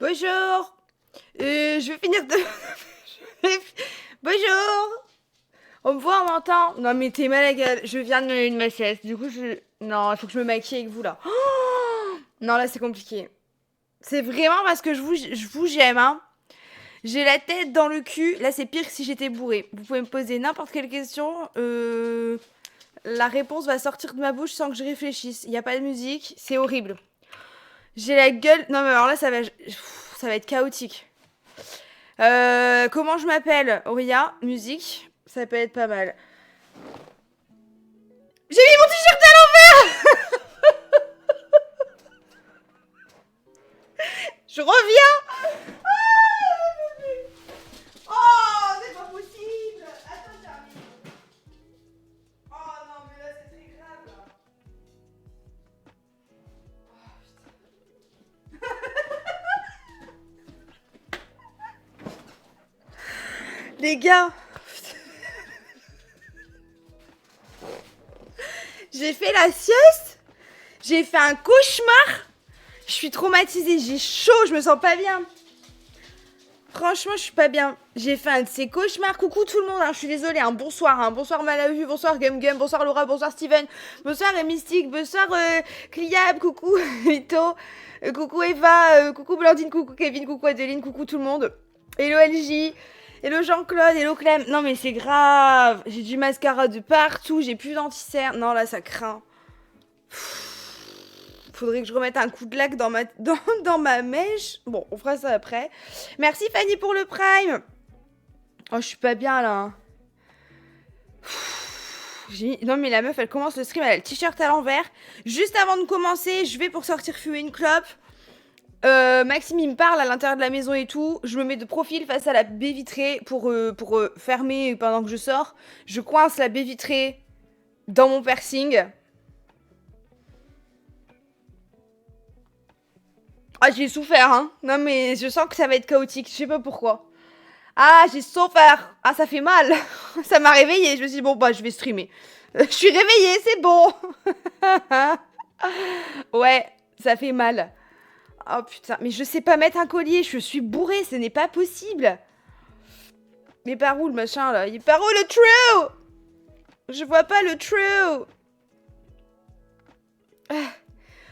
Bonjour. Je vais finir de... Bonjour. On me voit, on m'entend? Non mais t'es mal à la gueule. Je viens de me lever de ma chaise. Du coup, Non, il faut que je me maquille avec vous, là. Oh non, là, c'est compliqué. C'est vraiment parce que j'aime, hein. J'ai la tête dans le cul. Là, c'est pire que si j'étais bourrée. Vous pouvez me poser n'importe quelle question. La réponse va sortir de ma bouche sans que je réfléchisse. Il n'y a pas de musique. C'est horrible. J'ai la gueule... Non mais alors là, ça va être chaotique. Comment je m'appelle? Auria, musique. Ça peut être pas mal. J'ai mis mon t-shirt à l'envers. Je reviens. Oh, c'est pas possible. Attends, j'arrive. Oh non, mais là, c'est très grave, là. Les gars, j'ai fait la sieste. J'ai fait un cauchemar. Je suis traumatisée, j'ai chaud, je me sens pas bien. Franchement, je suis pas bien. J'ai fait un de ces cauchemars. Coucou tout le monde, hein, je suis désolée. Bonsoir, bonsoir Malavu, bonsoir Gum Gum, bonsoir Laura, bonsoir Steven, bonsoir Mystique, bonsoir Cliab, coucou Vito, coucou Eva, coucou Blandine, coucou Kevin, coucou Adeline, coucou tout le monde. Hello LJ, hello Jean-Claude, hello Clem. Non mais c'est grave. J'ai du mascara de partout, j'ai plus d'anti-cerne. Non là ça craint. Faudrait que je remette un coup de lac dans ma mèche. Bon, on fera ça après. Merci Fanny pour le prime. Oh, je suis pas bien là. Non mais la meuf, elle commence le stream, elle a le t-shirt à l'envers. Juste avant de commencer, je vais pour sortir fumer une clope. Maxime, il me parle à l'intérieur de la maison et tout. Je me mets de profil face à la baie vitrée pour fermer pendant que je sors. Je coince la baie vitrée dans mon piercing. Ah, j'ai souffert, hein. Non, mais je sens que ça va être chaotique. Je sais pas pourquoi. Ah, j'ai souffert. Ah, ça fait mal. Ça m'a réveillée. Je me suis dit, bon, bah, je vais streamer. Je suis réveillée, c'est bon. Ouais, ça fait mal. Oh putain, mais je sais pas mettre un collier. Je suis bourrée, ce n'est pas possible. Mais par où le machin, là? Il est par où le true? Je vois pas le true.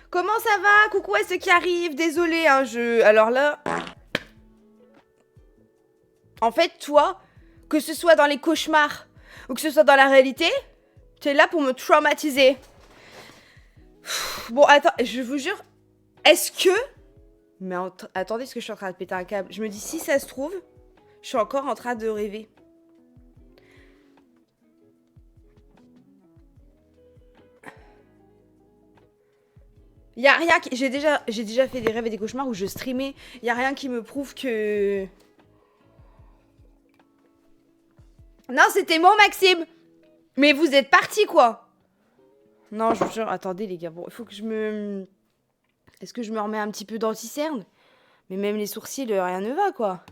Comment ça va? Coucou à ceux qui arrivent. Désolée, hein, Alors là... En fait, toi, que ce soit dans les cauchemars ou que ce soit dans la réalité, t'es là pour me traumatiser. Bon, attends, je vous jure, est-ce que... Mais attendez, est-ce que je suis en train de péter un câble? Je me dis, si ça se trouve, je suis encore en train de rêver. Y a rien qui... J'ai déjà fait des rêves et des cauchemars où je streamais. Y a rien qui me prouve que... Non, c'était mon Maxime. Mais vous êtes partis, quoi. Non, je vous jure, attendez, les gars. Bon, il faut que je me... Est-ce que je me remets un petit peu d'anti-cerne? Mais même les sourcils, rien ne va, quoi.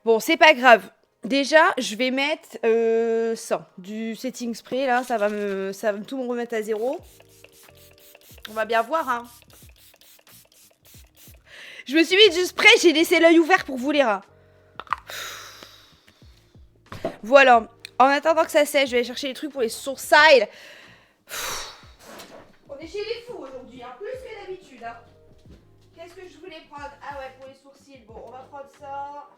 Bon, c'est pas grave. Déjà, je vais mettre ça. Du setting spray, là. Ça va tout me remettre à zéro. On va bien voir, hein. Je me suis mis du spray, j'ai laissé l'œil ouvert pour vous lire. Voilà. En attendant que ça sèche, je vais aller chercher les trucs pour les sourcils. On est chez les fous aujourd'hui, hein. Plus que d'habitude, hein. Qu'est-ce que je voulais prendre? Ah ouais, pour les sourcils. Bon, on va prendre ça.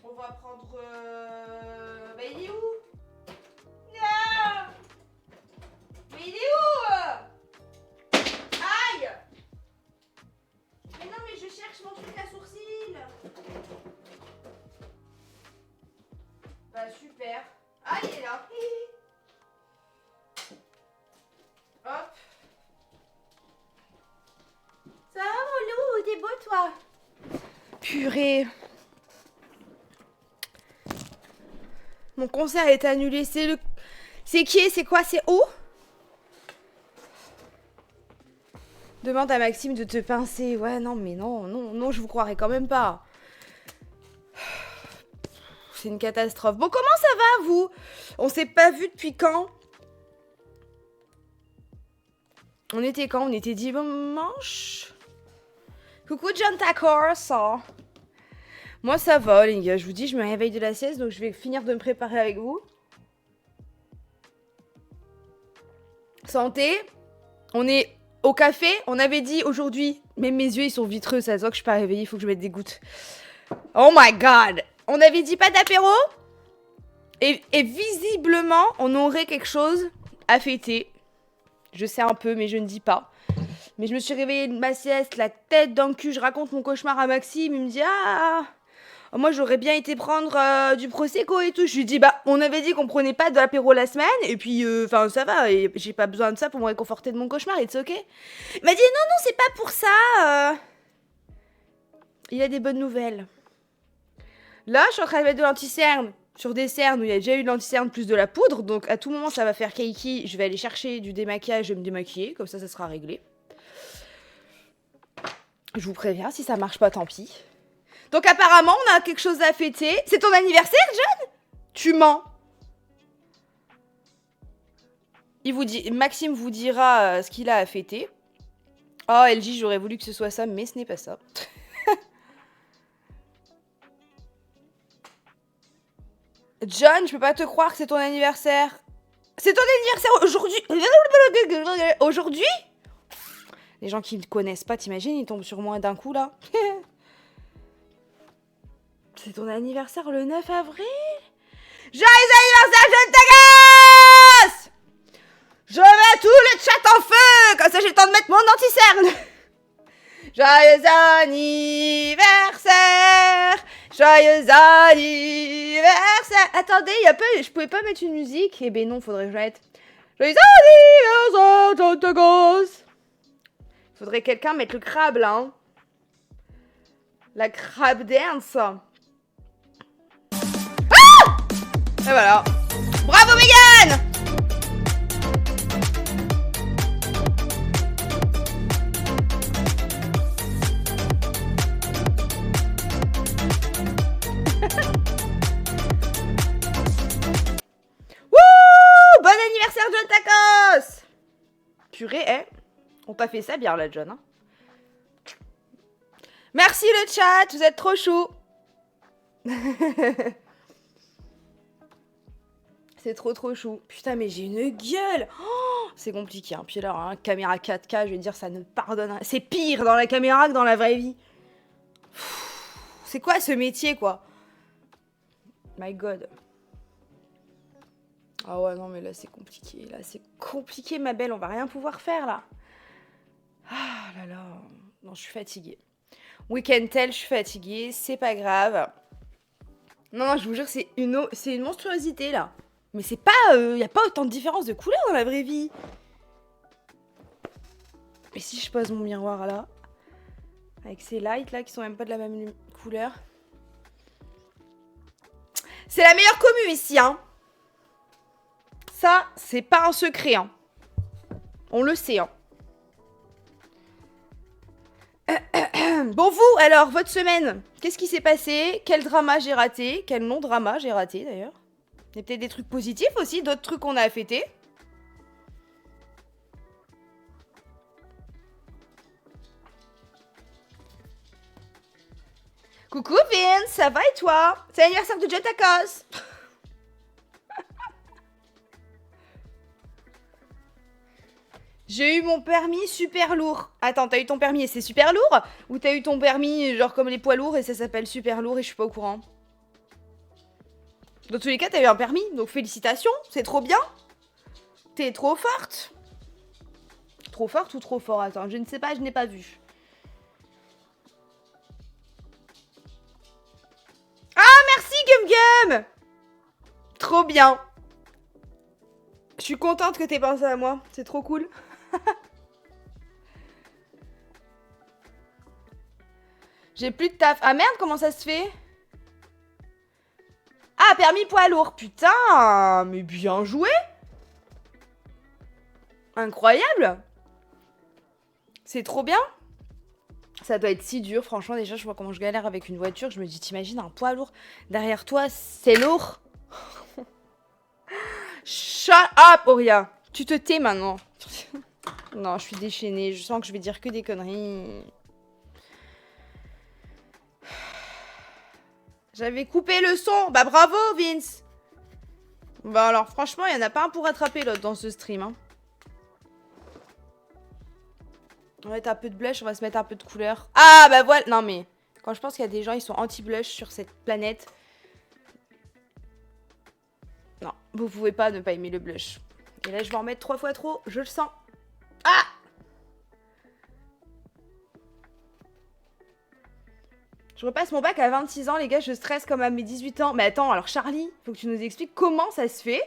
On va prendre... Bah, il est où? Non! Mais il est où? Aïe! Mais non, mais je cherche mon truc à sourcils. Bah, super. Ah, il est là. Hop. Ça va, mon loup? T'es beau, toi? Purée. Mon concert est annulé. C'est qui? C'est quoi? C'est où? Demande à Maxime de te pincer. Ouais, non, mais non, je vous croirais quand même pas. C'est une catastrophe. Bon, comment ça va, vous? On s'est pas vu depuis quand? On était quand? On était dimanche. Coucou John Tacor, ça. Moi ça va les gars, je vous dis, je me réveille de la sieste, donc je vais finir de me préparer avec vous. Santé. On est au café, on avait dit aujourd'hui, même mes yeux ils sont vitreux, ça se voit que je suis pas réveillée, il faut que je mette des gouttes. Oh my god. On avait dit pas d'apéro et visiblement on aurait quelque chose à fêter. Je sais un peu mais je ne dis pas. Mais je me suis réveillée de ma sieste, la tête dans le cul, je raconte mon cauchemar à Maxime, il me dit ah moi j'aurais bien été prendre du prosecco et tout. Je lui dis bah on avait dit qu'on prenait pas de l'apéro la semaine et puis enfin ça va, et j'ai pas besoin de ça pour me réconforter de mon cauchemar, it's ok. Il m'a dit non c'est pas pour ça. Il a des bonnes nouvelles. Là je suis en train de mettre de l'anti-cerne sur des cernes où il y a déjà eu de l'anti-cerne plus de la poudre, donc à tout moment ça va faire kiki, je vais aller chercher du démaquillage, je vais me démaquiller, comme ça sera réglé. Je vous préviens, si ça marche pas tant pis. Donc apparemment, on a quelque chose à fêter. C'est ton anniversaire, John? Tu mens. Maxime vous dira ce qu'il a à fêter. Oh, LJ, j'aurais voulu que ce soit ça, mais ce n'est pas ça. John, je peux pas te croire que c'est ton anniversaire. C'est ton anniversaire aujourd'hui? Aujourd'hui? Les gens qui me connaissent pas, t'imagines, ils tombent sur moi d'un coup, là. C'est ton anniversaire le 9 avril? Joyeux anniversaire, John Tagas! Je mets tout le chat en feu! Comme ça, j'ai le temps de mettre mon anti-cerne. Joyeux anniversaire! Joyeux anniversaire! Attendez, je pouvais pas mettre une musique? Eh ben non, faudrait que je mette. Joyeux anniversaire, John Tagas! Faudrait quelqu'un mettre le crabe, là, hein. La crabe dance. Et voilà. Bravo Megan! Wouh! Bon anniversaire John Tacos! Purée, on t'a fait ça bien là, John. Hein. Merci le chat, vous êtes trop chou. C'est trop chou. Putain, mais j'ai une gueule. Oh, c'est compliqué. Hein. Puis alors, hein, caméra 4K, je vais dire, ça ne pardonne. C'est pire dans la caméra que dans la vraie vie. C'est quoi ce métier, quoi? My God. Ah ouais, non, mais là, c'est compliqué. Là, c'est compliqué, ma belle. On va rien pouvoir faire, là. Ah là là. Non, je suis fatiguée. Weekend tel, je suis fatiguée. C'est pas grave. Non, je vous jure, c'est une monstruosité, là. Mais c'est pas... y a pas autant de différence de couleur dans la vraie vie. Et si je pose mon miroir, là, avec ces lights, là, qui sont même pas de la même couleur. C'est la meilleure commu, ici, hein. Ça, c'est pas un secret, hein. On le sait, hein. Bon, vous, alors, votre semaine, qu'est-ce qui s'est passé? Quel drama j'ai raté? Quel non-drama j'ai raté, d'ailleurs? Il y a peut-être des trucs positifs aussi, d'autres trucs qu'on a à fêter. Coucou Vince, ça va et toi? C'est l'anniversaire de John Tacos. J'ai eu mon permis super lourd. Attends, t'as eu ton permis et c'est super lourd? Ou t'as eu ton permis genre comme les poids lourds et ça s'appelle super lourd et je suis pas au courant? Dans tous les cas, t'as eu un permis, donc félicitations, c'est trop bien. T'es trop forte. Trop forte ou trop fort? Attends, je ne sais pas, je n'ai pas vu. Ah, merci Gum Gum! Trop bien. Je suis contente que t'aies pensé à moi, c'est trop cool. J'ai plus de taf. Ah merde, comment ça se fait? Ah, permis poids lourd. Putain, mais bien joué. Incroyable. C'est trop bien. Ça doit être si dur, franchement. Déjà, je vois comment je galère avec une voiture. Je me dis, t'imagines un poids lourd derrière toi, c'est lourd. Shut up, Auria. Tu te tais maintenant. Non, je suis déchaînée. Je sens que je vais dire que des conneries. J'avais coupé le son. Bah bravo, Vince. Bah alors, franchement, il n'y en a pas un pour rattraper l'autre dans ce stream. Hein. On va mettre un peu de blush, on va se mettre un peu de couleur. Ah bah voilà. Non mais, quand je pense qu'il y a des gens, ils sont anti-blush sur cette planète. Non, vous pouvez pas ne pas aimer le blush. Et là, je vais en mettre 3 fois trop, je le sens. Ah! Je repasse mon bac à 26 ans, les gars, je stresse comme à mes 18 ans. Mais attends, alors Charlie, faut que tu nous expliques comment ça se fait.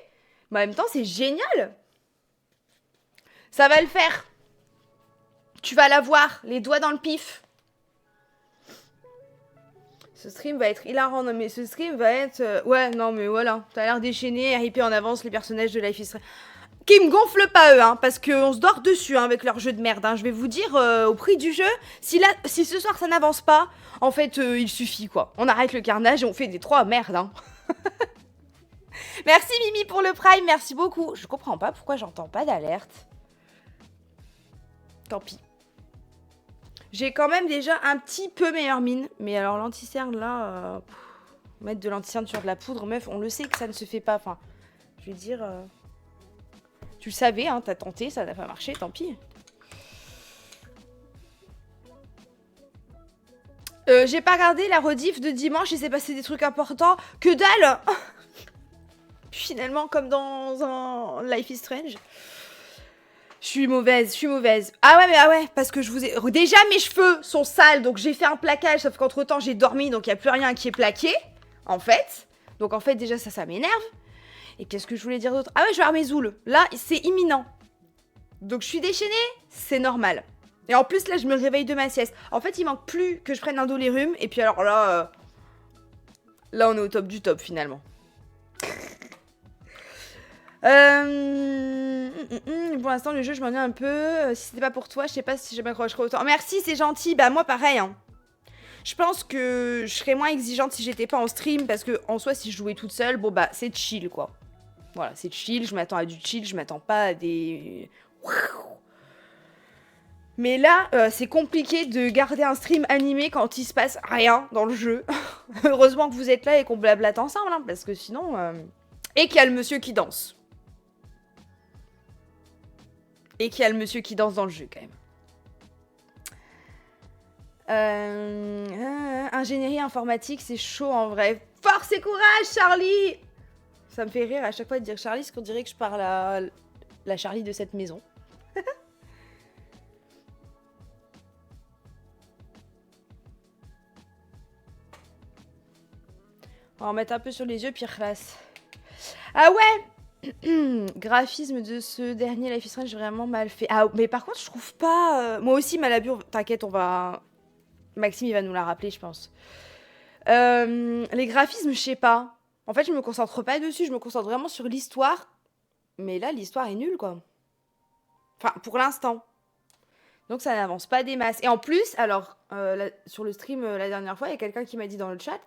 Mais en même temps, c'est génial. Ça va le faire. Tu vas l'avoir, les doigts dans le pif. Ce stream va être hilarant, non mais ce stream va être... Ouais, non mais voilà, t'as l'air déchaîné, RIP en avance, les personnages de Life is Strange. Qui me gonflent pas eux, hein, parce qu'on se dort dessus hein, avec leur jeu de merde. Hein. Je vais vous dire, au prix du jeu, si ce soir ça n'avance pas, en fait, il suffit quoi. On arrête le carnage et on fait des 3 merdes. Hein. Merci Mimi pour le prime, merci beaucoup. Je comprends pas pourquoi j'entends pas d'alerte. Tant pis. J'ai quand même déjà un petit peu meilleure mine. Mais alors l'anti-cerne là, mettre de l'anti-cerne sur de la poudre, meuf, on le sait que ça ne se fait pas. Enfin, je vais dire... Tu le savais, hein, t'as tenté, ça n'a pas marché, tant pis. J'ai pas regardé la rediff de dimanche, il s'est passé des trucs importants. Que dalle. Finalement, comme dans un Life is Strange. Je suis mauvaise. Ah ouais, parce que je vous ai... Déjà, mes cheveux sont sales, donc j'ai fait un plaquage, sauf qu'entre temps, j'ai dormi, donc il n'y a plus rien qui est plaqué, en fait. Donc en fait, déjà, ça m'énerve. Et qu'est-ce que je voulais dire d'autre? Ah ouais, je vais avoir mes oules. Là, c'est imminent. Donc je suis déchaînée, c'est normal. Et en plus, là, je me réveille de ma sieste. En fait, il manque plus que je prenne un Dolirum. Et puis alors là... Là, on est au top du top, finalement. Pour l'instant, le jeu, je m'ennuie un peu. Si c'était pas pour toi, je sais pas si je m'accrocherais autant. Merci, c'est gentil. Bah, moi, pareil. Hein. Je pense que je serais moins exigeante si j'étais pas en stream. Parce que, en soi, si je jouais toute seule, bon, bah, c'est chill, quoi. Voilà, c'est chill. Je m'attends à du chill. Je m'attends pas à des... Mais là, c'est compliqué de garder un stream animé quand il se passe rien dans le jeu. Heureusement que vous êtes là et qu'on blablate ensemble. Hein, parce que sinon... Et qu'il y a le monsieur qui danse. Et qu'il y a le monsieur qui danse dans le jeu, quand même. Ingénierie informatique, c'est chaud, en vrai. Force et courage, Charlie! Ça me fait rire à chaque fois de dire Charlie, parce qu'on dirait que je parle à la Charlie de cette maison. On va en mettre un peu sur les yeux, pire classe. Ah ouais! Graphisme de ce dernier Life is Strange vraiment mal fait. Ah, mais par contre, je trouve pas... Moi aussi, Malabur, t'inquiète, on va... Maxime, il va nous la rappeler, je pense. Les graphismes, je sais pas. En fait, je me concentre pas dessus, je me concentre vraiment sur l'histoire. Mais là, l'histoire est nulle, quoi. Enfin, pour l'instant. Donc, ça n'avance pas des masses. Et en plus, alors, sur le stream la dernière fois, il y a quelqu'un qui m'a dit dans le chat,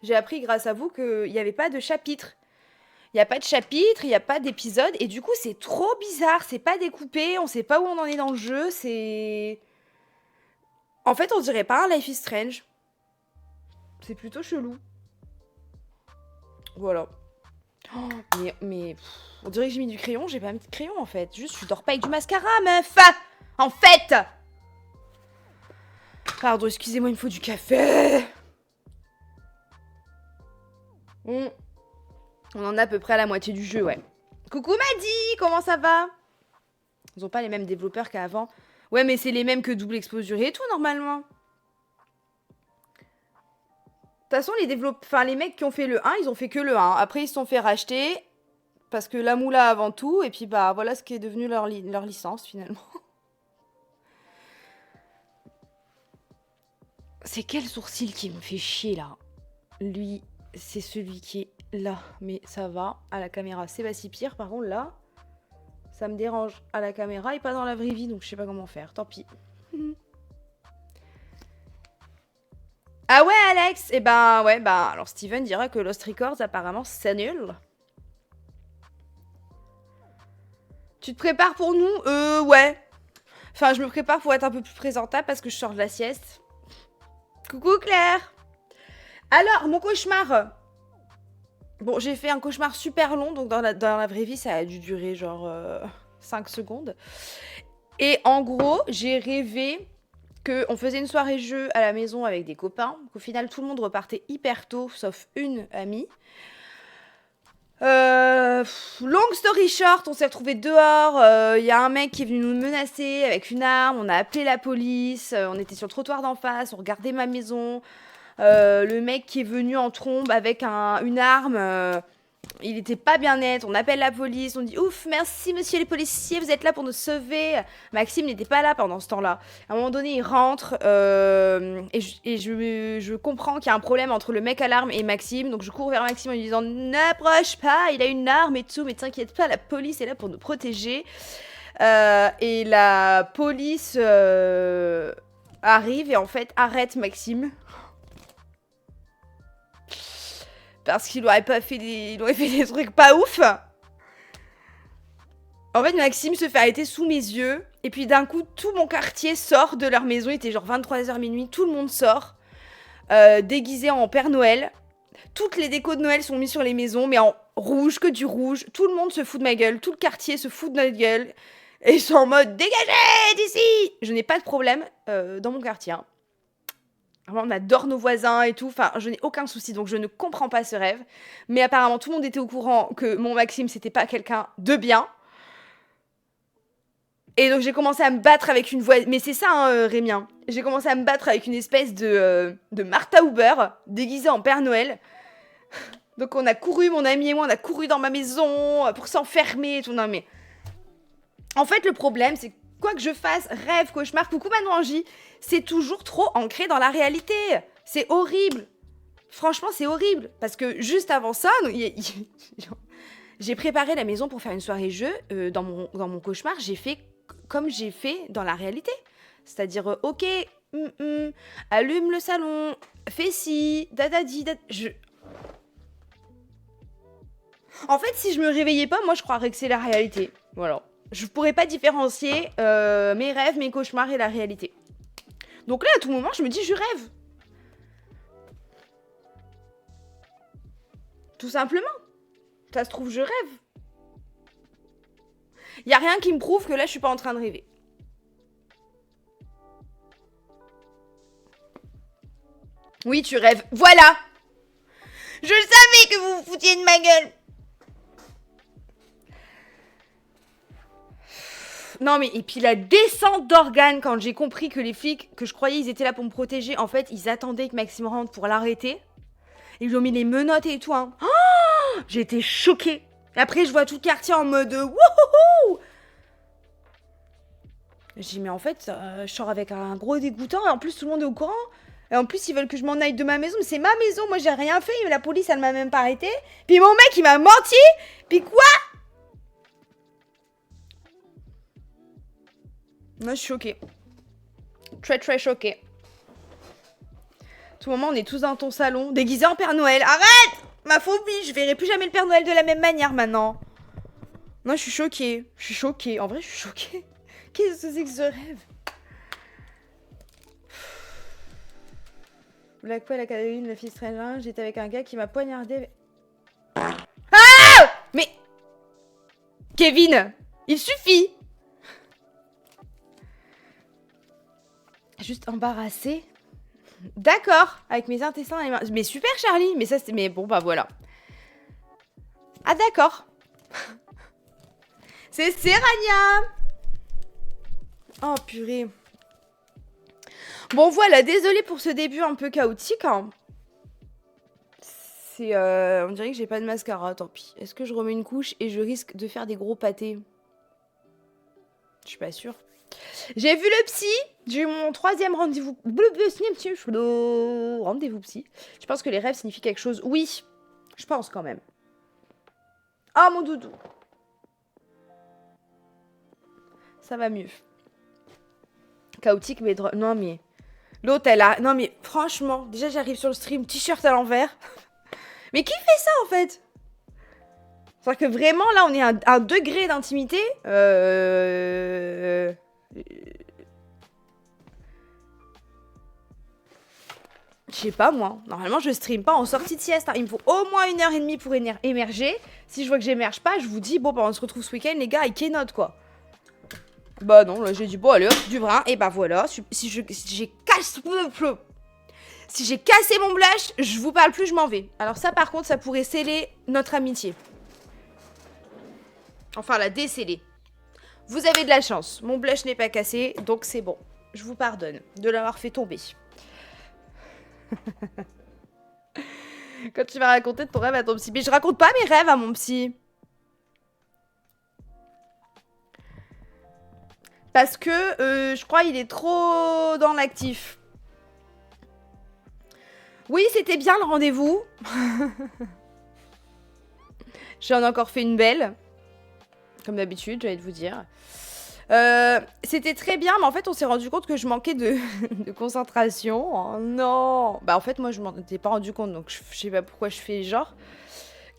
j'ai appris grâce à vous qu'il n'y avait pas de chapitre. Il n'y a pas de chapitre, il n'y a pas d'épisode, et du coup, c'est trop bizarre, c'est pas découpé, on sait pas où on en est dans le jeu, c'est... En fait, on dirait pas un Life is Strange. C'est plutôt chelou. Voilà. Oh, mais on dirait que j'ai mis du crayon, j'ai pas mis de crayon, en fait. Juste, je dors pas avec du mascara, meuf. En fait. Pardon, excusez-moi, il me faut du café. On en a à peu près à la moitié du jeu, ouais. Coucou Maddy, comment ça va? Ils ont pas les mêmes développeurs qu'avant. Ouais, mais c'est les mêmes que Double Exposure et tout, normalement. De toute façon, les mecs qui ont fait le 1, ils ont fait que le 1. Après, ils se sont fait racheter, parce que la moula avant tout, et puis bah, voilà ce qui est devenu leur licence, finalement. C'est quel sourcil qui me fait chier, là? Lui, c'est celui qui est... là, mais ça va, à la caméra c'est pas si pire, par contre là, ça me dérange à la caméra et pas dans la vraie vie, donc je sais pas comment faire, tant pis. Ah ouais Alex, et ben ouais, bah alors Steven dira que Lost Records apparemment c'est nul. Tu te prépares pour nous? Ouais. Enfin, je me prépare pour être un peu plus présentable parce que je sors de la sieste. Coucou Claire. Alors, mon cauchemar. Bon, j'ai fait un cauchemar super long, donc dans la vraie vie, ça a dû durer genre 5 secondes. Et en gros, j'ai rêvé qu'on faisait une soirée jeu à la maison avec des copains. Qu'au final, tout le monde repartait hyper tôt, sauf une amie. Long story short, on s'est retrouvés dehors. Y a un mec qui est venu nous menacer avec une arme. On a appelé la police. On était sur le trottoir d'en face. On regardait ma maison. Le mec qui est venu en trombe avec une arme. Il était pas bien net. On appelle la police. On dit ouf, merci monsieur les policiers, vous êtes là pour nous sauver. Maxime n'était pas là pendant ce temps-là. À un moment donné, il rentre et je comprends qu'il y a un problème entre le mec à l'arme et Maxime. Donc je cours vers Maxime en lui disant n'approche pas, il a une arme et tout, mais t'inquiète pas, la police est là pour nous protéger. Et la police arrive et en fait arrête Maxime. Parce qu'il aurait fait des trucs pas ouf. En fait, Maxime se fait arrêter sous mes yeux. Et puis d'un coup, tout mon quartier sort de leur maison. Il était genre 23h minuit. Tout le monde sort. Déguisé en Père Noël. Toutes les décos de Noël sont mises sur les maisons. Mais en rouge, que du rouge. Tout le monde se fout de ma gueule. Tout le quartier se fout de notre gueule. Et ils sont en mode dégagez d'ici. Je n'ai pas de problème dans mon quartier. Hein. On adore nos voisins et tout, enfin je n'ai aucun souci, donc je ne comprends pas ce rêve. Mais apparemment tout le monde était au courant que mon Maxime c'était pas quelqu'un de bien. Et donc j'ai commencé à me battre avec une voix... Mais c'est ça hein, Rémien. J'ai commencé à me battre avec une espèce de Martha Huber déguisée en Père Noël. Donc on a couru, mon ami et moi, on a couru dans ma maison pour s'enfermer et tout. Non mais... En fait le problème c'est que quoi que je fasse, rêve, cauchemar, coucou Manon Angie, c'est toujours trop ancré dans la réalité. C'est horrible. Franchement, c'est horrible. Parce que juste avant ça, j'ai préparé la maison pour faire une soirée jeu. Dans mon cauchemar, j'ai fait comme j'ai fait dans la réalité. C'est-à-dire, ok, allume le salon, fais ci, dadadi, En fait, si je me réveillais pas, moi je croirais que c'est la réalité. Voilà. Je pourrais pas différencier mes rêves, mes cauchemars et la réalité. Donc là, à tout moment, je me dis, je rêve. Tout simplement. Ça se trouve, je rêve. Y a rien qui me prouve que là, je suis pas en train de rêver. Oui, tu rêves. Voilà. Je savais que vous vous foutiez de ma gueule. Non mais, et puis la descente d'organes quand j'ai compris que les flics, que je croyais ils étaient là pour me protéger, en fait ils attendaient que Maxime rentre pour l'arrêter. Ils lui ont mis les menottes et tout hein. Oh, j'ai été choquée. Et après je vois tout le quartier en mode wouhouhou. Je dis mais en fait je sors avec un gros dégoûtant et en plus tout le monde est au courant. Et en plus ils veulent que je m'en aille de ma maison, mais c'est ma maison, moi j'ai rien fait, la police elle m'a même pas arrêté. Puis mon mec il m'a menti. Puis quoi? Moi, je suis choquée. Très, très choquée. Tout moment, on est tous dans ton salon, déguisés en Père Noël. Arrête! Ma phobie, je verrai plus jamais le Père Noël de la même manière maintenant. Non, je suis choquée. Je suis choquée. En vrai, je suis choquée. Qu'est-ce que c'est que ce rêve? Blackpool Academy, la fille Strange, j'étais avec un gars qui m'a poignardé. Ah! Mais... Kevin, il suffit! Juste embarrassée. D'accord, avec mes intestins dans les mains. Mais super Charlie, mais ça c'est... Mais bon bah voilà. Ah d'accord. C'est Serania. Oh purée. Bon voilà, désolée pour ce début un peu chaotique. Hein. C'est... on dirait que j'ai pas de mascara, tant pis. Est-ce que je remets une couche et je risque de faire des gros pâtés? Je suis pas sûre. J'ai vu le psy, j'ai eu mon 3e rendez-vous. Rendez-vous psy. Je pense que les rêves signifient quelque chose. Oui, je pense quand même. Oh mon doudou. Ça va mieux. Chaotique mais drôle. Non mais... L'autre elle a... Non mais franchement, déjà j'arrive sur le stream, t-shirt à l'envers. Mais qui fait ça en fait? C'est-à-dire que vraiment là on est à un degré d'intimité. Je sais pas moi, normalement je stream pas en sortie de sieste, hein. Il me faut au moins 1h30 pour émerger. Si je vois que j'émerge pas, je vous dis, bon bah on se retrouve ce week-end les gars, et keynote quoi. Bah non, là j'ai dit, bon allez hop, du brin, et bah voilà, si j'ai cassé mon blush, je vous parle plus, je m'en vais. Alors ça par contre, ça pourrait sceller notre amitié. Enfin la déceler. Vous avez de la chance, mon blush n'est pas cassé, donc c'est bon. Je vous pardonne de l'avoir fait tomber. Quand tu vas raconter ton rêve à ton psy. Mais je raconte pas mes rêves à mon psy. Parce que je crois il est trop dans l'actif. Oui, c'était bien le rendez-vous. J'en ai encore fait une belle. Comme d'habitude, j'allais vous dire. C'était très bien, mais en fait, on s'est rendu compte que je manquais de concentration. Oh non! Bah, en fait, moi, je m'en étais pas rendu compte, donc je sais pas pourquoi je fais genre.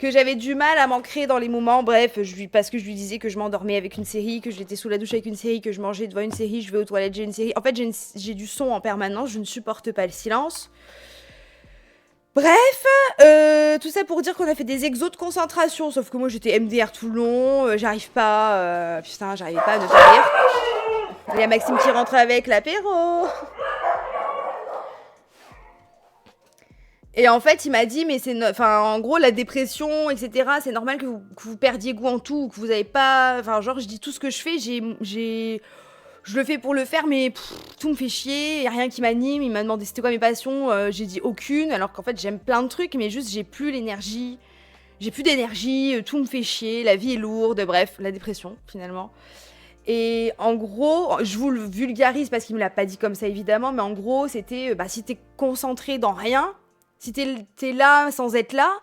Que j'avais du mal à m'ancrer dans les moments. Bref, parce que je lui disais que je m'endormais avec une série, que j'étais sous la douche avec une série, que je mangeais devant une série, je vais aux toilettes, j'ai une série. En fait, j'ai du son en permanence, je ne supporte pas le silence. Bref, tout ça pour dire qu'on a fait des exos de concentration, sauf que moi j'étais MDR tout le long, j'arrive pas, putain, j'arrivais pas à ne pas rire. Il y a Maxime qui rentre avec l'apéro. Et en fait, il m'a dit, mais c'est, enfin, en gros, la dépression, etc., c'est normal que vous perdiez goût en tout, que vous avez pas, enfin, genre, je dis tout ce que je fais, je le fais pour le faire, mais tout me fait chier, y a rien qui m'anime. Il m'a demandé c'était quoi mes passions, j'ai dit aucune, alors qu'en fait j'aime plein de trucs, mais juste j'ai plus l'énergie, j'ai plus d'énergie, tout me fait chier, la vie est lourde, bref, la dépression finalement. Et en gros, je vous le vulgarise parce qu'il me l'a pas dit comme ça évidemment, mais en gros c'était, si t'es concentré dans rien, si t'es là sans être là,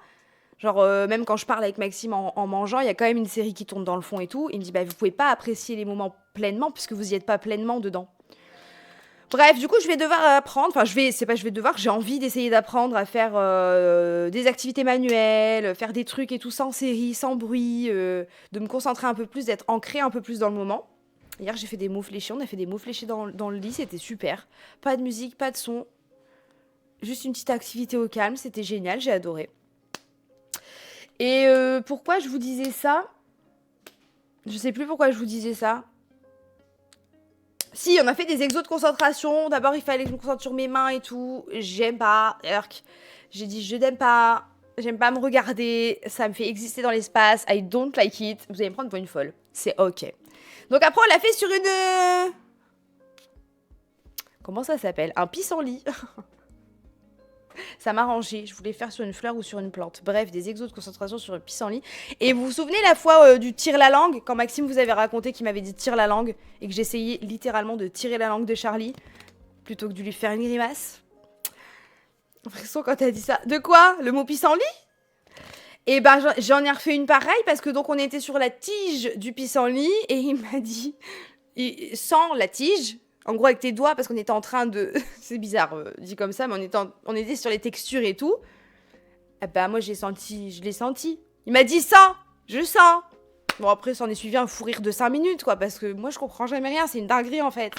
genre même quand je parle avec Maxime en mangeant, il y a quand même une série qui tourne dans le fond et tout, il me dit vous pouvez pas apprécier les moments pleinement puisque vous y êtes pas pleinement dedans. Bref, du coup, je vais devoir apprendre, enfin, j'ai envie d'essayer d'apprendre à faire des activités manuelles, faire des trucs et tout sans série, sans bruit, de me concentrer un peu plus, d'être ancré un peu plus dans le moment. Hier, j'ai fait des mots fléchés, on a fait des mots fléchés dans le lit, c'était super. Pas de musique, pas de son, juste une petite activité au calme, c'était génial, j'ai adoré. Et pourquoi je vous disais ça? Je sais plus pourquoi je vous disais ça. Si, on a fait des exos de concentration. D'abord, il fallait que je me concentre sur mes mains et tout. J'aime pas. J'ai dit, je n'aime pas. J'aime pas me regarder. Ça me fait exister dans l'espace. I don't like it. Vous allez me prendre pour une folle. C'est ok. Donc après, on l'a fait sur une... Comment ça s'appelle? Un pissenlit. Ça m'a arrangé. Je voulais faire sur une fleur ou sur une plante. Bref, des exos de concentration sur un pissenlit. Et vous vous souvenez la fois du tire la langue? Quand Maxime vous avait raconté qu'il m'avait dit tire la langue et que j'essayais littéralement de tirer la langue de Charlie plutôt que de lui faire une grimace. L'impression quand t'as dit ça. De quoi? Le mot pissenlit? Et ben j'en ai refait une pareille parce que donc on était sur la tige du pissenlit et il m'a dit sans la tige. En gros, avec tes doigts, parce qu'on était en train de... C'est bizarre, dit comme ça, mais on était sur les textures et tout. Ah bah, moi, je l'ai senti. Il m'a dit ça, je sens. Bon, après, ça en est suivi un fou rire de 5 minutes, quoi, parce que moi, je comprends jamais rien, c'est une dinguerie, en fait.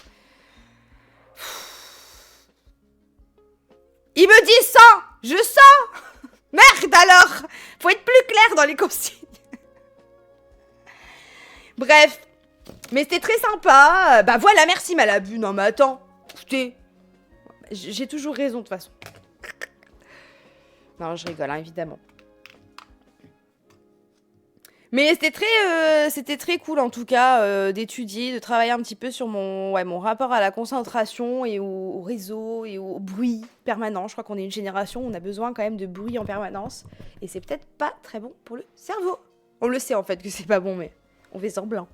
Il me dit ça, je sens. Merde, alors. Faut être plus clair dans les consignes. Bref. Mais c'était très sympa. Bah voilà, merci Malabu. Non mais attends, écoutez, j'ai toujours raison de toute façon. Non, je rigole, hein, évidemment. Mais c'était très cool en tout cas d'étudier, de travailler un petit peu sur mon rapport à la concentration et au réseau et au bruit permanent. Je crois qu'on est une génération où on a besoin quand même de bruit en permanence. Et c'est peut-être pas très bon pour le cerveau. On le sait en fait que c'est pas bon, mais on fait semblant.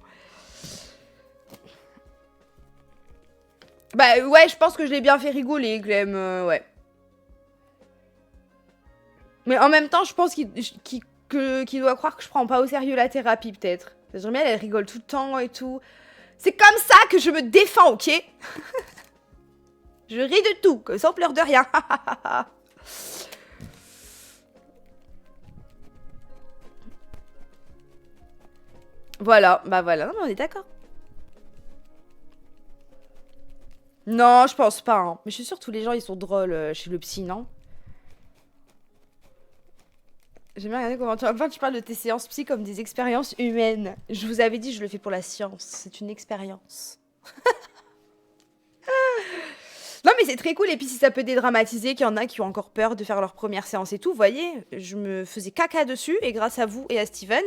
Bah ouais, je pense que je l'ai bien fait rigoler, Clem, ouais. Mais en même temps, je pense qu'il doit croire que je prends pas au sérieux la thérapie, peut-être. J'aimerais bien, elle rigole tout le temps et tout. C'est comme ça que je me défends, ok? Je ris de tout, sans pleurer de rien. Voilà, bah voilà, non, on est d'accord. Non, je pense pas. Hein. Mais je suis sûre que tous les gens, ils sont drôles chez le psy, non? J'aime bien regarder comment tu parles de tes séances psy comme des expériences humaines. Je vous avais dit, je le fais pour la science. C'est une expérience. Non, mais c'est très cool. Et puis, si ça peut dédramatiser, qu'il y en a qui ont encore peur de faire leur première séance et tout, vous voyez, je me faisais caca dessus. Et grâce à vous et à Steven,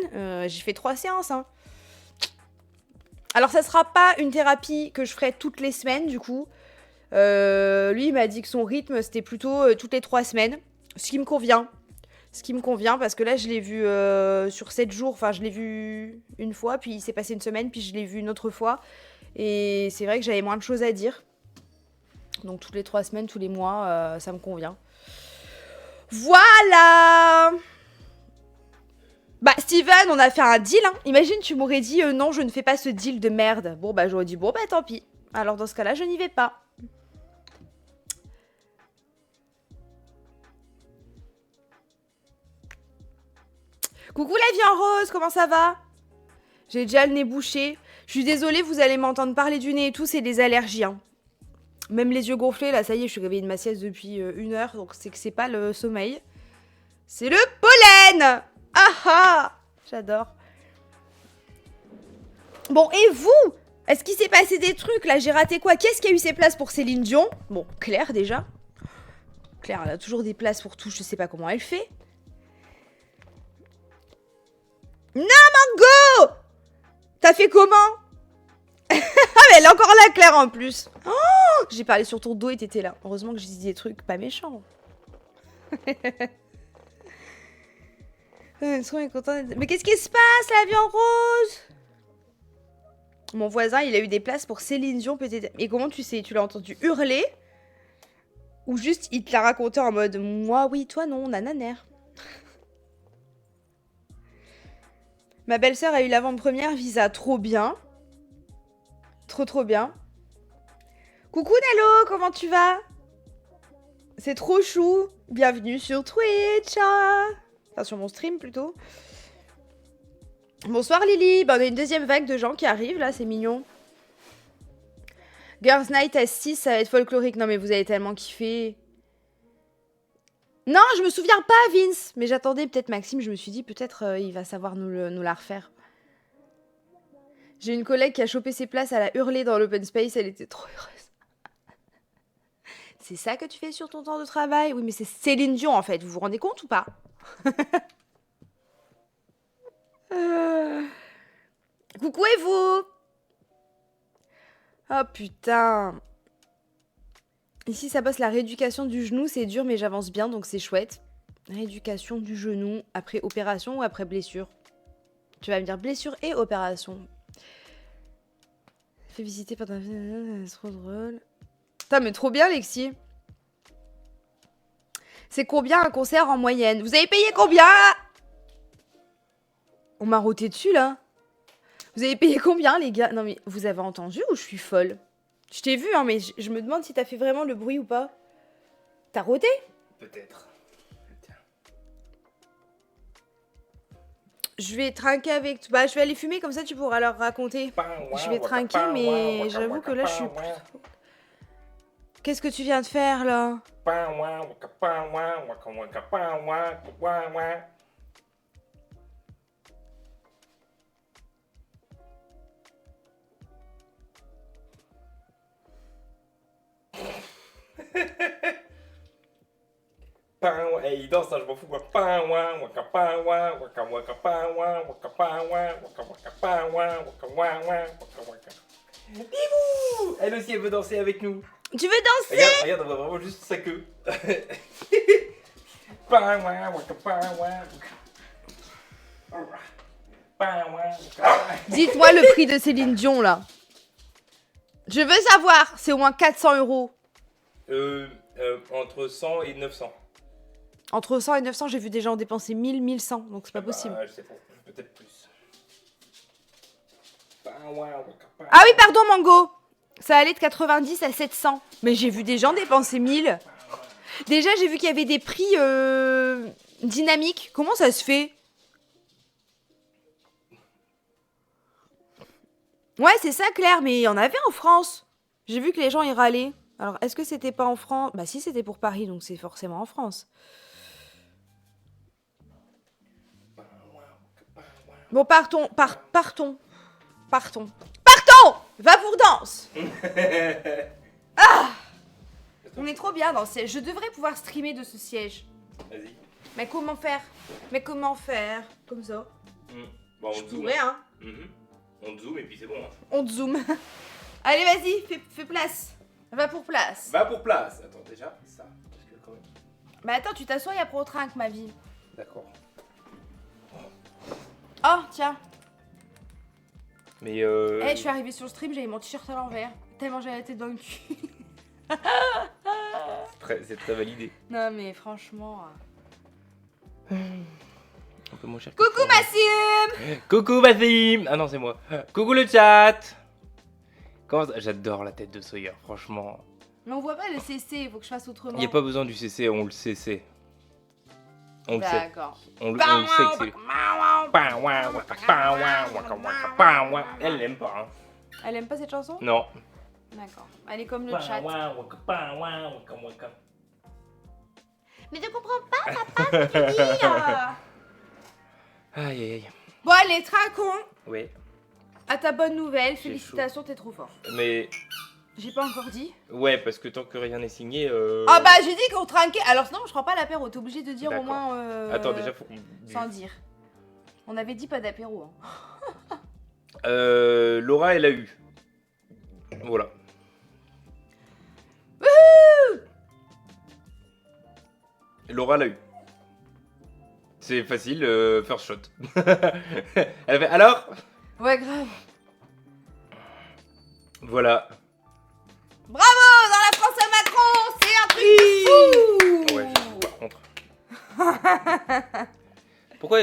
j'ai fait 3 séances. Hein. Alors, ça sera pas une thérapie que je ferai toutes les semaines, du coup. Lui, il m'a dit que son rythme, c'était plutôt toutes les 3 semaines. Ce qui me convient. Ce qui me convient, parce que là, je l'ai vu sur 7 jours. Enfin, je l'ai vu une fois, puis il s'est passé une semaine, puis je l'ai vu une autre fois. Et c'est vrai que j'avais moins de choses à dire. Donc, toutes les 3 semaines, tous les mois, ça me convient. Voilà! Bah, Steven, on a fait un deal, hein. Imagine, tu m'aurais dit non, je ne fais pas ce deal de merde. Bon, bah, j'aurais dit bon, bah, tant pis. Alors, dans ce cas-là, je n'y vais pas. Coucou la vie en rose, comment ça va? J'ai déjà le nez bouché. Je suis désolée, vous allez m'entendre parler du nez et tout, c'est des allergies. Hein. Même les yeux gonflés, là, ça y est, je suis réveillée de ma sieste depuis 1 heure, donc c'est que c'est pas le sommeil. C'est le pollen! Ah ah! J'adore. Bon, et vous? Est-ce qu'il s'est passé des trucs, là? J'ai raté quoi? Qu'est-ce qui a eu ses places pour Céline Dion? Bon, Claire, déjà. Claire, elle a toujours des places pour tout, je sais pas comment elle fait. Non, Mango! T'as fait comment? Ah, mais elle est encore là, Claire, en plus. Oh, j'ai parlé sur ton dos et t'étais là. Heureusement que j'ai dit des trucs pas méchants. Mais qu'est-ce qui se passe, la vie en rose? Mon voisin, il a eu des places pour Céline Dion, peut-être. Et comment tu sais? Tu l'as entendu hurler? Ou juste, il te l'a raconté en mode moi, oui, toi, non, nananère. Ma belle-sœur a eu l'avant-première Visa, trop bien. Trop bien. Coucou Nalo, comment tu vas? C'est trop chou. Bienvenue sur Twitch. Enfin, sur mon stream plutôt. Bonsoir Lily. Bah, on a une deuxième vague de gens qui arrivent là, c'est mignon. Girls Night à 6, ça va être folklorique. Non mais vous avez tellement kiffé. Non, je me souviens pas Vince. Mais j'attendais peut-être Maxime, je me suis dit peut-être il va savoir nous la refaire. J'ai une collègue qui a chopé ses places, elle a hurlé dans l'open space, elle était trop heureuse. C'est ça que tu fais sur ton temps de travail? Oui, mais c'est Céline Dion en fait, vous vous rendez compte ou pas? Coucou et vous? Oh putain. Ici, ça bosse la rééducation du genou, c'est dur, mais j'avance bien, donc c'est chouette. Rééducation du genou, après opération ou après blessure? Tu vas me dire blessure et opération. Fais visiter par ta... C'est trop drôle. Putain, mais trop bien, Lexi. C'est combien un concert en moyenne? Vous avez payé combien? On m'a roté dessus, là. Vous avez payé combien, les gars? Non, mais vous avez entendu ou je suis folle? Je t'ai vu, hein, mais je me demande si t'as fait vraiment le bruit ou pas. T'as roté? Peut-être. Tiens. Je vais trinquer avec... Bah, je vais aller fumer, comme ça tu pourras leur raconter. Je vais trinquer, mais j'avoue que là, je suis... Qu'est-ce que tu viens de faire, là? Et il danse, hein, je m'en fous quoi. Bibou! Elle aussi, elle veut danser avec nous. Tu veux danser? Regarde, on voit vraiment juste sa queue. Dites-moi le prix de Céline Dion, là. Je veux savoir, c'est au moins 400 €. Entre 100 et 900. Entre 100 et 900, j'ai vu des gens dépenser 1000, 1100, donc c'est pas possible. Je sais pas, peut-être plus. Ah oui, pardon, Mango. Ça allait de 90 à 700. Mais j'ai vu des gens dépenser 1000. Déjà, j'ai vu qu'il y avait des prix dynamiques. Comment ça se fait? Ouais, c'est ça, Claire, mais il y en avait en France. J'ai vu que les gens y râlaient. Alors, est-ce que c'était pas en France? Bah si, c'était pour Paris, donc c'est forcément en France. Bon, partons. Partons. Partons. Va pour danse. On est trop bien dans ce siège. Je devrais pouvoir streamer de ce siège. Vas-y. Mais comment faire? Comme ça. Bon, Je on te zoome. pourrais, hein. On te zoome et puis c'est bon. Hein. On te zoome. Allez, vas-y, fais place. Va pour place. Va pour place. Attends, déjà, ça. Parce que quand même. Bah attends, tu t'assois, y a pro trinque, ma vie. D'accord. Oh, tiens. Mais Je suis arrivée sur le stream, j'avais mon t-shirt à l'envers. Tellement j'avais la tête dans le cul. c'est très validé. Non, mais franchement. Un peu moins cher. Coucou, Massim. Coucou Bassim. Ah non, c'est moi. Coucou le chat. Comment ça... J'adore la tête de Sawyer, franchement. Mais on voit pas le CC, faut que je fasse autrement. Il n'y a pas besoin du CC, on le CC. On le sait. D'accord. On le sait que c'est. Elle l'aime pas. Hein. Elle aime pas cette chanson? Non. D'accord. Elle est comme le chat. Mais tu comprends pas, papa, ce que tu dis. Aïe aïe aïe. Bon, allez, trinquons. Oui. À ta bonne nouvelle, J'ai félicitations, t'es trop fort. Mais J'ai pas encore dit. ouais, parce que tant que rien n'est signé. Ah bah j'ai dit qu'on trinquait. Alors sinon je prends pas l'apéro, t'es obligé de dire au D'accord. moins. Attends, déjà faut qu'on. Sans dire. On avait dit pas d'apéro. Hein. Laura, elle a eu. Voilà. Laura l'a eu. C'est facile, first shot. Elle fait alors. Ouais, grave. Voilà. Bravo, dans la France à Macron, c'est un truc de fou. Ouais, par contre. Pourquoi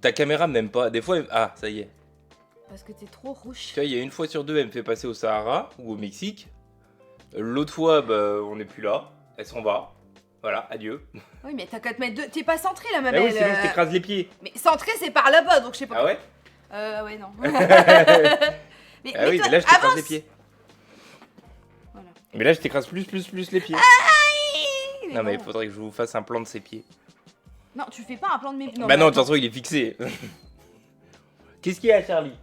ta caméra m'aime pas? Des fois, ah, ça y est. Parce que t'es trop rouge. Tu vois, il y a une fois sur deux, elle me fait passer au Sahara ou au Mexique. L'autre fois, bah, on n'est plus là. Elle s'en va. Voilà, adieu. Oui, mais t'as qu'à te mettre deux. T'es pas centré là, ma Bah belle. oui, sinon je t'écrase les pieds. Mais centré, c'est par là-bas, donc je sais pas. Ah ouais? Ouais, non. Ah oui, toi, mais là je t'écrase avance. les pieds. Voilà. Mais là je t'écrase plus les pieds. Aïe. Non mais il faudrait que je vous fasse un plan de ses pieds. Non, tu fais pas un plan de mes. Bah non, mais de toute attends. façon il est fixé. Qu'est-ce qu'il y a Charlie?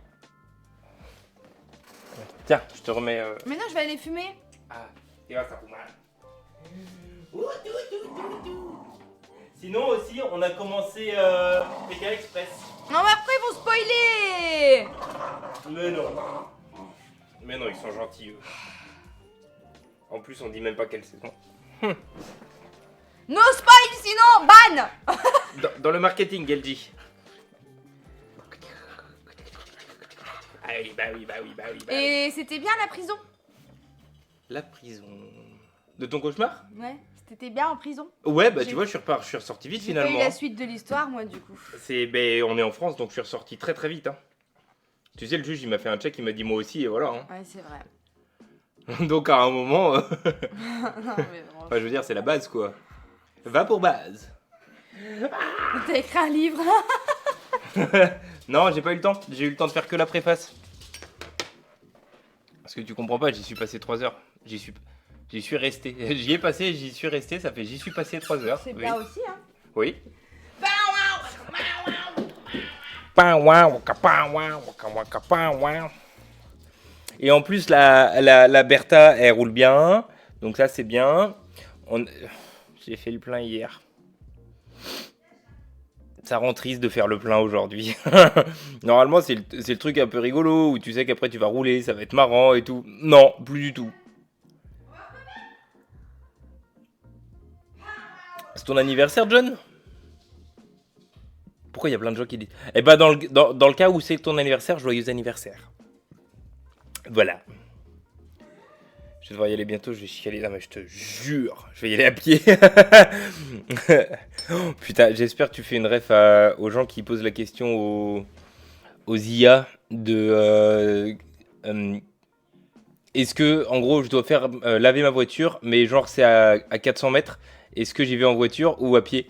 Tiens, je te remets... Mais non, je vais aller fumer. Ah, et là ça fout mal. Sinon aussi, on a commencé Pékin Express. Non, mais après, ils vont spoiler. Mais non. Mais non, ils sont gentils, eux. En plus, on dit même pas quelle saison. No spoil, sinon, ban. Dans le marketing, elle dit. Ah oui, bah oui, bah oui, bah oui. Bah oui. Et c'était bien la prison? La prison. De ton cauchemar? Ouais, c'était bien en prison. Ouais, bah J'ai- tu vois, je suis ressorti vite J'ai pas finalement. eu la suite de l'histoire, moi, du coup. Ben, on est en France, donc je suis ressorti très très vite. Hein. Tu sais, le juge, il m'a fait un check, il m'a dit moi aussi, et voilà. Hein. Ouais, c'est vrai. Donc à un moment, non, mais bon. enfin, je veux dire, c'est la base quoi. Va pour base. T'as écrit un livre. Non, j'ai pas eu le temps. J'ai eu le temps de faire que la préface. Parce que tu comprends pas, j'y suis passé 3 heures. J'y suis resté. J'y ai passé, j'y suis resté, ça fait j'y suis passé 3 heures. C'est Oui. bien aussi, hein. Oui. Et en plus, la Bertha, elle roule bien. Donc ça, c'est bien. J'ai fait le plein hier. Ça rend triste de faire le plein aujourd'hui. Normalement, c'est le truc un peu rigolo où tu sais qu'après tu vas rouler, ça va être marrant et tout. Non, plus du tout. C'est ton anniversaire, John? Pourquoi il y a plein de gens qui disent? Eh ben, dans le cas où c'est ton anniversaire, joyeux anniversaire. Voilà. Je vais devoir y aller bientôt, je vais chialer. Non mais je te jure, je vais y aller à pied. Oh, putain, j'espère que tu fais une ref aux gens qui posent la question aux IA de... est-ce que, en gros, je dois faire laver ma voiture, mais genre c'est à 400 mètres. Est-ce que j'y vais en voiture ou à pied?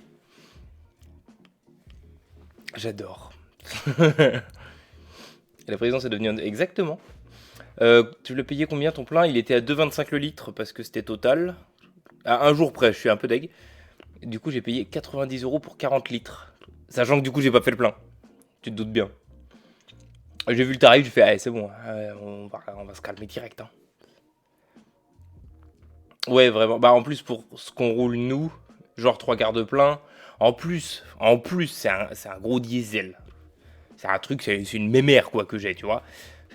J'adore. La présidence est devenue... Exactement. Tu l'as payé combien ton plein? Il était à 2,25 le litre parce que c'était Total. À un jour près, je suis un peu deg. Du coup, j'ai payé 90 € pour 40 litres. Sachant que du coup, j'ai pas fait le plein. Tu te doutes bien. J'ai vu le tarif, j'ai fait, allez, c'est bon, on va se calmer direct. Hein. Ouais, vraiment. Bah, en plus, pour ce qu'on roule nous, genre 3 quarts de plein, en plus, c'est un gros diesel. C'est un truc, c'est une mémère, quoi, que j'ai, tu vois.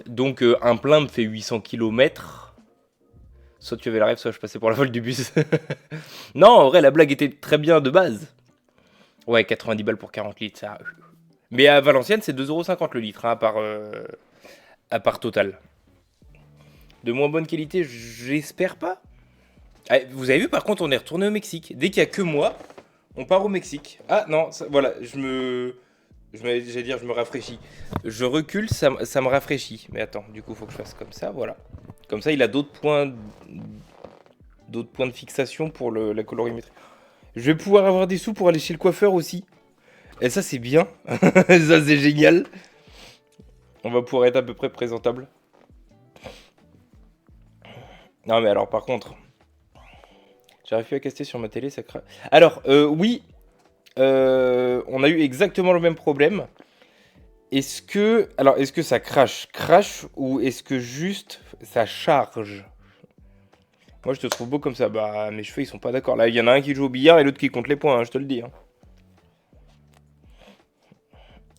Donc, un plein me fait 800 km. Soit tu avais la rêve, soit je passais pour la folle du bus. Non, en vrai, la blague était très bien de base. Ouais, 90 balles pour 40 litres, ça. Mais à Valenciennes, c'est 2,50 € le litre, hein, à part Total. De moins bonne qualité, j'espère pas. Ah, vous avez vu, par contre, on est retourné au Mexique. Dès qu'il y a que moi, on part au Mexique. Ah non, voilà, j'allais dire, je me rafraîchis. Je recule, ça me rafraîchit. Mais attends, du coup, faut que je fasse comme ça, voilà. Comme ça, il a d'autres points de fixation pour la colorimétrie. Je vais pouvoir avoir des sous pour aller chez le coiffeur aussi. Et ça, c'est bien. Ça, c'est génial. On va pouvoir être à peu près présentable. Non, mais alors, par contre, j'arrive plus à caster sur ma télé, ça craque. Alors, oui, on a eu exactement le même problème. Est-ce que ça crache ou est-ce que juste ça charge? Moi, je te trouve beau comme ça. Bah, mes cheveux, ils sont pas d'accord. Là, il y en a un qui joue au billard et l'autre qui compte les points, hein, je te le dis. Hein.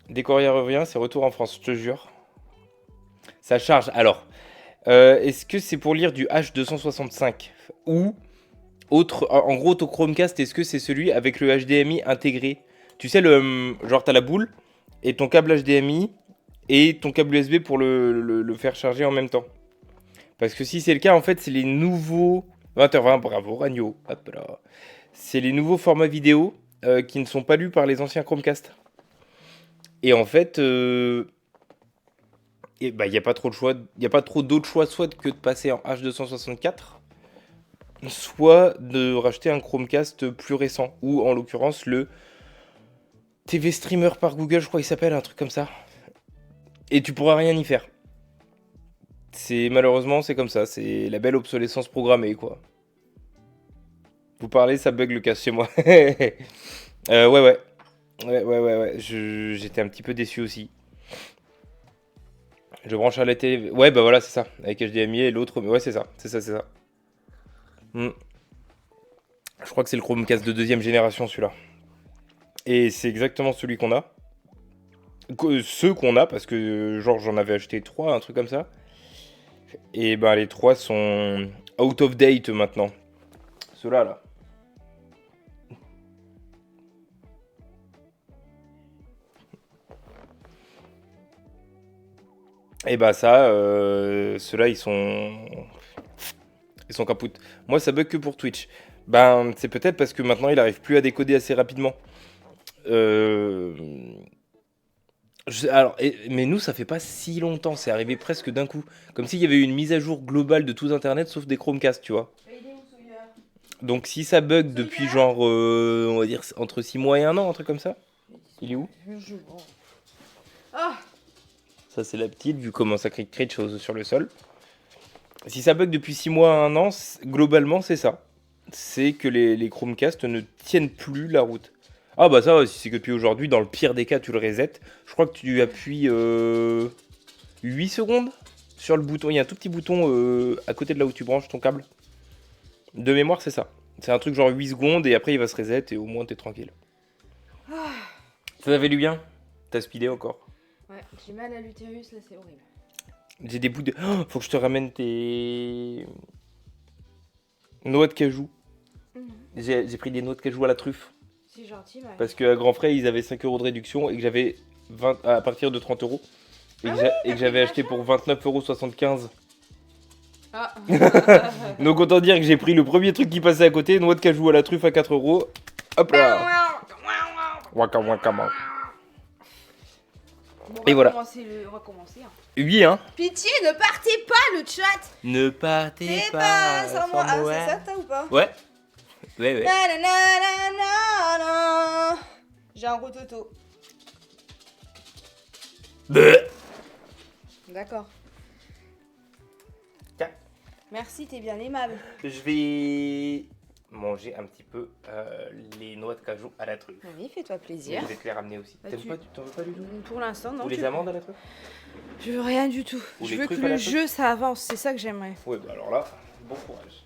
Dès qu'Auria revient, c'est retour en France, je te jure. Ça charge. Alors, est-ce que c'est pour lire du H265 ou autre? En gros, ton Chromecast, est-ce que c'est celui avec le HDMI intégré? Tu sais, genre, t'as la boule et ton câble HDMI et ton câble USB pour le faire charger en même temps. Parce que si c'est le cas, en fait, c'est les nouveaux 20h20, bravo, Ragno. Hop là. C'est les nouveaux formats vidéo qui ne sont pas lus par les anciens Chromecast. Et en fait, il n'y a pas trop de choix, il n'y a pas trop d'autres choix, soit que de passer en H264, soit de racheter un Chromecast plus récent, ou en l'occurrence le TV Streamer par Google, je crois qu'il s'appelle, un truc comme ça. Et tu pourras rien y faire. Malheureusement, c'est comme ça, c'est la belle obsolescence programmée, quoi. Vous parlez, ça bug le casque chez moi. Ouais. J'étais un petit peu déçu aussi. Je branche à la télé. Ouais, bah voilà, c'est ça. Avec HDMI et l'autre. Ouais, c'est ça. C'est ça. Je crois que c'est le Chromecast de 2e génération, celui-là. Et c'est exactement celui qu'on a. Ceux qu'on a, parce que genre j'en avais acheté 3, un truc comme ça. Et ben les 3 sont out of date maintenant. Ceux-là, là. Et bah ça, ceux-là, ils sont capoutes. Moi, ça bug que pour Twitch. Ben, c'est peut-être parce que maintenant, il arrive plus à décoder assez rapidement. Mais nous, ça fait pas si longtemps. C'est arrivé presque d'un coup. Comme s'il y avait eu une mise à jour globale de tous Internet, sauf des Chromecast, tu vois. Donc si ça bug depuis genre, on va dire, entre 6 mois et 1 an, un truc comme ça. Il est où? Ah, Ça, c'est la petite, vu comment ça crée de choses sur le sol. Si ça bug depuis 6 mois à 1 an, globalement, c'est ça. C'est que les Chromecast ne tiennent plus la route. Ah bah ça, si c'est que depuis aujourd'hui, dans le pire des cas, tu le resets. Je crois que tu appuies 8 secondes sur le bouton. Il y a un tout petit bouton à côté de là où tu branches ton câble. De mémoire, c'est ça. C'est un truc genre 8 secondes et après il va se reset et au moins t'es tranquille. Ça t'avait lu bien? T'as speedé encore? ouais, j'ai mal à l'utérus, là, c'est horrible. J'ai des bouts de... Oh, faut que je te ramène tes... noix de cajou. J'ai pris des noix de cajou à la truffe. C'est gentil, ouais. Parce qu'à Grand Frais, ils avaient 5 € de réduction et que j'avais 20 à partir de 30 €. Et que j'avais acheté pour 29,75 €. Ah. Donc autant dire que j'ai pris le premier truc qui passait à côté, noix de cajou à la truffe à 4 €. Hop là. Waka waka waka. Bon, Et voilà. On va commencer. Hein. Oui, hein. Pitié, ne partez pas, le chat. Ne partez C'est pas sans moi. Ah, c'est ça, t'as ou pas? Ouais. Ouais. Na. J'ai un rototo. Bleh. D'accord. Merci, t'es bien aimable. Je vais manger un petit peu les noix de cajou à la truffe. Oui, fais-toi plaisir. Je vais te les ramener aussi. Bah, T'aimes pas, tu t'en veux pas du tout? Pour l'instant, non. Ou les amandes à la truffe? Je veux rien du tout. Ou Je les veux que truffes à le la truffe? jeu, ça avance. C'est ça que j'aimerais. Oui, bah alors là, bon courage.